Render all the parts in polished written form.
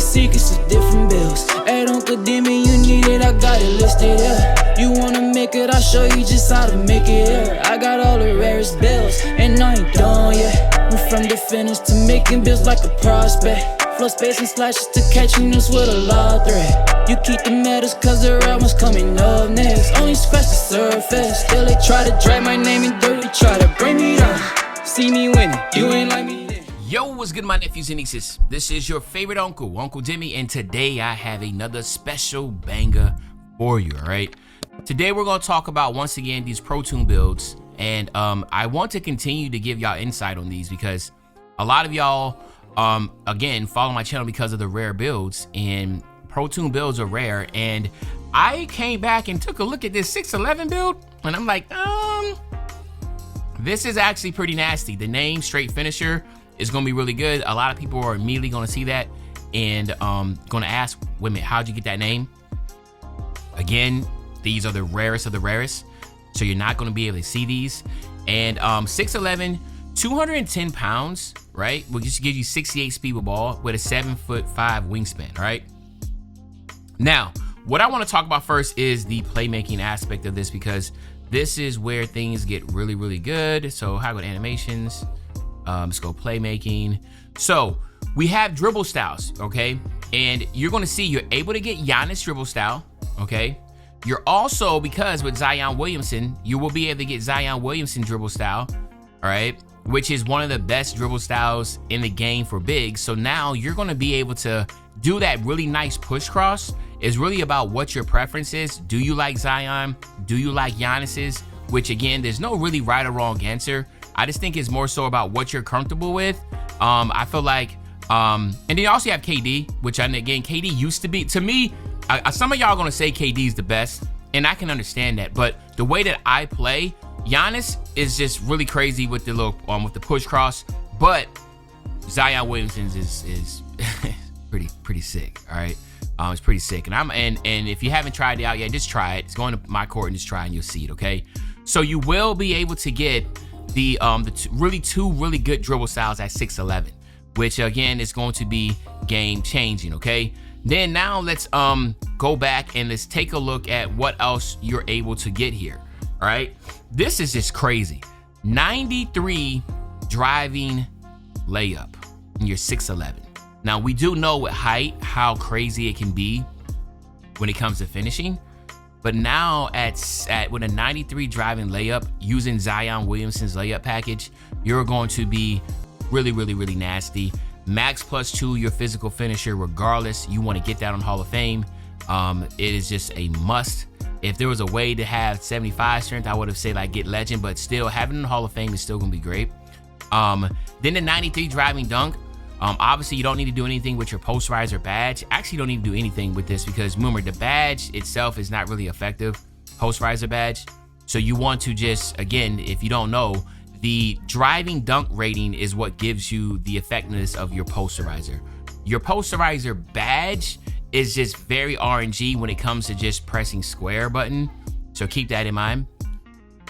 secrets of different bills. At Uncle Demi, you need it, I got it listed here. You wanna make it, I'll show you just how to make it here. I got all the rarest bills, and I ain't done yet. Went from the finish to making bills like a prospect. Flow space and slashes to catching us with a law threat. You keep the medals cause the right one's coming up next. Only scratch the surface. Still they try to drag my name in dirt, they try to bring me down. See me winning, you ain't like me then. Yo, what's good, my nephews and nieces? This is your favorite uncle, Uncle Demi, and today I have another special banger for you, alright? Today we're going to talk about, once again, these Pro Toon builds, and I want to continue to give y'all insight on these because a lot of y'all again, follow my channel because of the rare builds, and Pro Toon builds are rare. And I came back and took a look at this 611 build, and I'm like, this is actually pretty nasty. The name Straight Finisher is gonna be really good. A lot of people are immediately gonna see that and gonna ask, wait a minute, how'd you get that name? Again, these are the rarest of the rarest, so you're not gonna be able to see these. And 6'11", 210 pounds, right? We'll just give you 68 speed with ball with a 7'5" wingspan, right? Now, what I want to talk about first is the playmaking aspect of this, because this is where things get really, really good. So how about animations? Let's go playmaking. So we have dribble styles, okay? And you're going to see you're able to get Giannis dribble style, okay? You're also, because with Zion Williamson, you will be able to get Zion Williamson dribble style, all right? Which is one of the best dribble styles in the game for bigs. So now you're gonna be able to do that really nice push cross. It's really about what your preference is. Do you like Zion? Do you like Giannis's? Which again, there's no really right or wrong answer. I just think it's more so about what you're comfortable with. I feel like, and then you also have KD, which again, KD used to be, to me, some of y'all are gonna say KD is the best, and I can understand that, but the way that I play, Giannis is just really crazy with the little with the push cross, but Zion Williamson is pretty sick. All right, it's pretty sick, and if you haven't tried it out yet, just try it. Just go into my court and just try, and you'll see it. Okay, so you will be able to get the two really good dribble styles at 6'11", which again is going to be game changing. Okay, then now let's go back and let's take a look at what else you're able to get here. All right, this is just crazy. 93 driving layup, and you're 6'11". Now we do know with height how crazy it can be when it comes to finishing, but now with a 93 driving layup using Zion Williamson's layup package, you're going to be really, really, really nasty. Max +2, your physical finisher, regardless. You want to get that on Hall of Fame. It is just a must. If there was a way to have 75 strength, I would have said like get legend, but still having it in the Hall of Fame is still gonna be great. Then the 93 driving dunk. Obviously you don't need to do anything with your posterizer badge. Actually, you don't need to do anything with this because remember, the badge itself is not really effective, posterizer badge. So you want to just, again, if you don't know, the driving dunk rating is what gives you the effectiveness of your posterizer. Your posterizer badge is just very RNG when it comes to just pressing square button. So keep that in mind.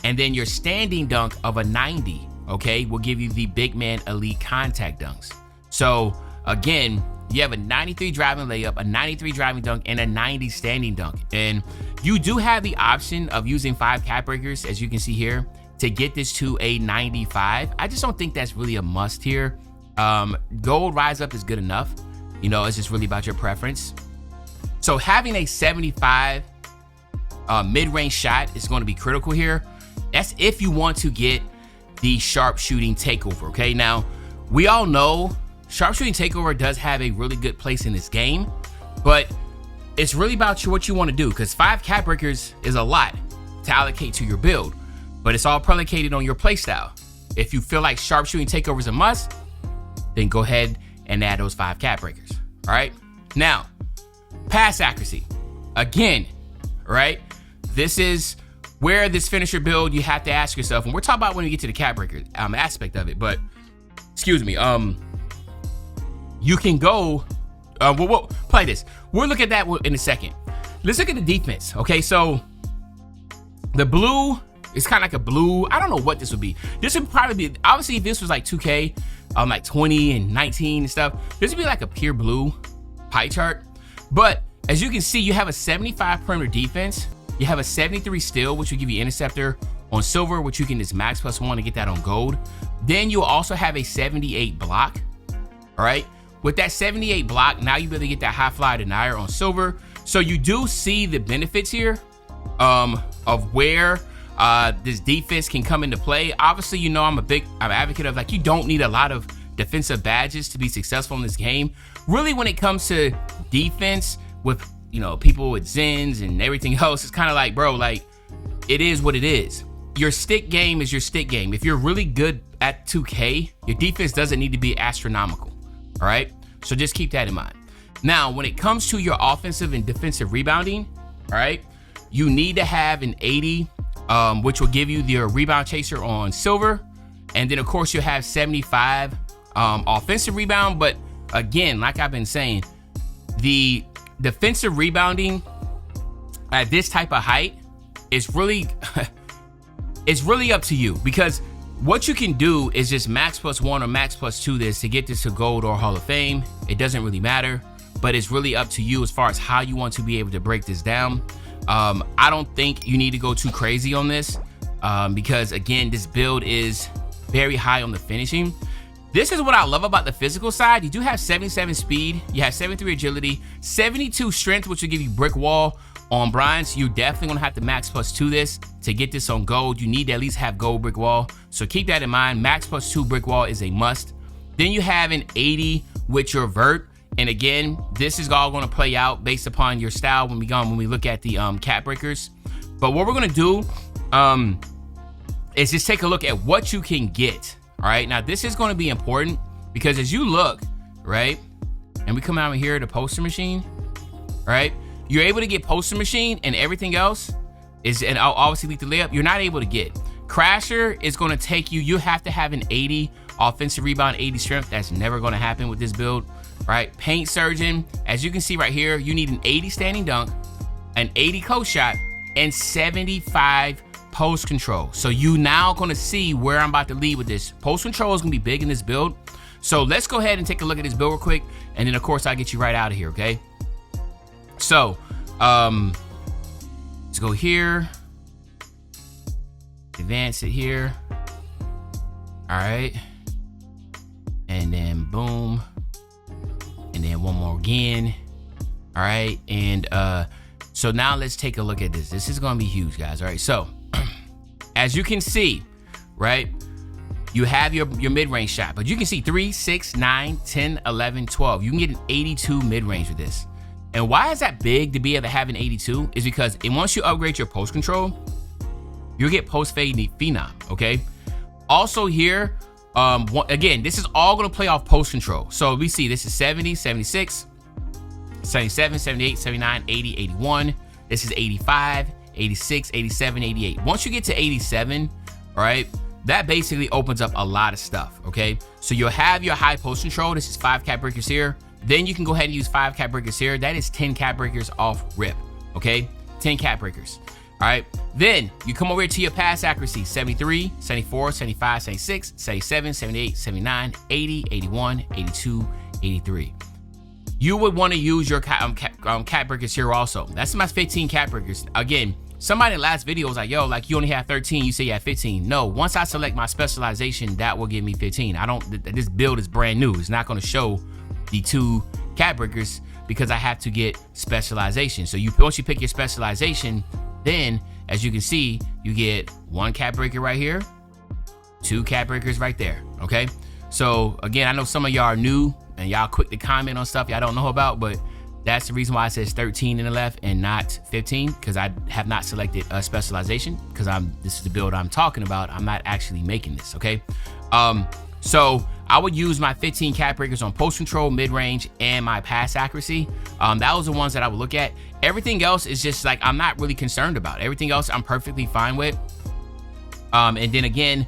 And then your standing dunk of a 90, okay, will give you the big man elite contact dunks. So again, you have a 93 driving layup, a 93 driving dunk, and a 90 standing dunk. And you do have the option of using 5 cap breakers, as you can see here, to get this to a 95. I just don't think that's really a must here. Gold rise up is good enough. You know, it's just really about your preference. So having a 75 mid-range shot is going to be critical here. That's if you want to get the sharpshooting takeover, okay? Now, we all know sharpshooting takeover does have a really good place in this game, but it's really about what you want to do, because 5 cap breakers is a lot to allocate to your build, but it's all predicated on your playstyle. If you feel like sharpshooting takeover is a must, then go ahead and add those 5 cap breakers, all right? Now, pass accuracy. Again, right? This is where this finisher build, you have to ask yourself, and we're talking about when we get to the cap breaker aspect of it, but excuse me, you can go, we'll play this. We'll look at that in a second. Let's look at the defense, okay? So the blue is kind of like a blue, I don't know what this would be. This would probably be, obviously if this was like 2K, like 20 and 19 and stuff, this would be like a pure blue, pie chart. But as you can see, you have a 75 perimeter defense. You have a 73 steal, which will give you interceptor on silver, which you can just max +1 to get that on gold. Then you'll also have a 78 block. All right. With that 78 block, now you really get that high fly denier on silver. So you do see the benefits here of where this defense can come into play. Obviously, you know, I'm an advocate of, like, you don't need a lot of defensive badges to be successful in this game. Really, when it comes to defense with, you know, people with Zens and everything else, it's kind of like, bro, like, it is what it is. Your stick game is your stick game. If you're really good at 2K, your defense doesn't need to be astronomical. All right. So just keep that in mind. Now, when it comes to your offensive and defensive rebounding, all right, you need to have an 80, which will give you your rebound chaser on silver. And then, of course, you'll have 75 offensive rebound. But again, like I've been saying, the defensive rebounding at this type of height is really, it's really up to you, because what you can do is just max +1 or max +2 this to get this to gold or Hall of Fame. It doesn't really matter, but it's really up to you as far as how you want to be able to break this down. I don't think you need to go too crazy on this because, again, this build is very high on the finishing. This is what I love about the physical side. You do have 77 speed, you have 73 agility, 72 strength, which will give you brick wall on bronze. You're definitely gonna have to max +2 this to get this on gold. You need to at least have gold brick wall. So keep that in mind. Max +2 brick wall is a must. Then you have an 80 with your vert. And again, this is all gonna play out based upon your style when we look at the cap breakers. But what we're gonna do is just take a look at what you can get. All right, now this is gonna be important because as you look, right, and we come out here to poster machine, right, you're able to get poster machine, and everything else is, and obviously lethal layup, you're not able to get. Crasher is gonna take you, you have to have an 80 offensive rebound, 80 strength. That's never gonna happen with this build, right? Paint surgeon, as you can see right here, you need an 80 standing dunk, an 80 close shot, and 75 post control. So you now gonna see where I'm about to lead with this. Post control is gonna be big in this build. So let's go ahead and take a look at this build real quick, and then of course I'll get you right out of here, okay? So, let's go here, advance it here, all right, and then boom, and then one more again, all right, and so now let's take a look at this. This is gonna be huge, guys, all right? So, as you can see, right, you have your mid-range shot, but you can see 3, 6, 9, 10, 11, 12. You can get an 82 mid-range with this. And why is that big to be able to have an 82 is because once you upgrade your post control, you'll get post fade phenom, okay? Also here, again, this is all gonna play off post control. So we see this is 70, 76, 77, 78, 79, 80, 81. This is 85, 86, 87, 88. Once you get to 87, all right, that basically opens up a lot of stuff, okay? So you'll have your high post control. This is 5 cap breakers here. Then you can go ahead and use 5 cap breakers here. That is 10 cap breakers off rip, okay? 10 cap breakers, all right? Then you come over to your pass accuracy, 73, 74, 75, 76, 77, 78, 79, 80, 81, 82, 83. You would want to use your cap breakers here also. That's my 15 cap breakers. Again, somebody in the last video was like, yo, like you only have 13, you say you have 15. No, once I select my specialization, that will give me 15. This build is brand new. It's not gonna show the 2 cap breakers because I have to get specialization. So once you pick your specialization, then as you can see, you get 1 cap breaker right here, 2 cap breakers right there, okay? So again, I know some of y'all are new and y'all quick to comment on stuff y'all don't know about, but that's the reason why it says 13 in the left and not 15, because I have not selected a specialization because this is the build I'm talking about. I'm not actually making this, okay? So I would use my 15 cap breakers on post control, mid-range, and my pass accuracy. That was the ones that I would look at. Everything else is just like, I'm not really concerned about. Everything else I'm perfectly fine with. And then again,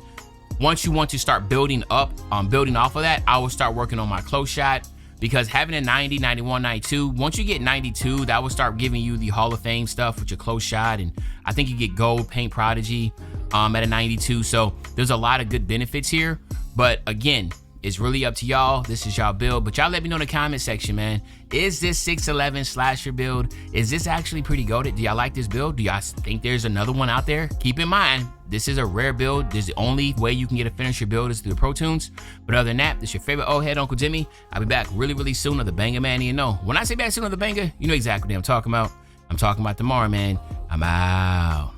once you want to start building up, building off of that, I will start working on my close shot, because having a 90, 91, 92, once you get 92, that will start giving you the Hall of Fame stuff with your close shot. And I think you get gold paint prodigy at a 92. So there's a lot of good benefits here. But again, It's really up to y'all. This is y'all build, but y'all let me know in the comment section, man. Is this 6'11" slasher build, is this actually pretty goated? Do y'all like this build? Do y'all think there's another one out there? Keep in mind, this is a rare build. This is the only way you can get a finisher build is through the Pro Tunes. But other than that, this is your favorite old head, Uncle Jimmy. I'll be back really, really soon on the Banger, man. You know, when I say back soon on the Banger, you know exactly what I'm talking about. I'm talking about tomorrow, man. I'm out.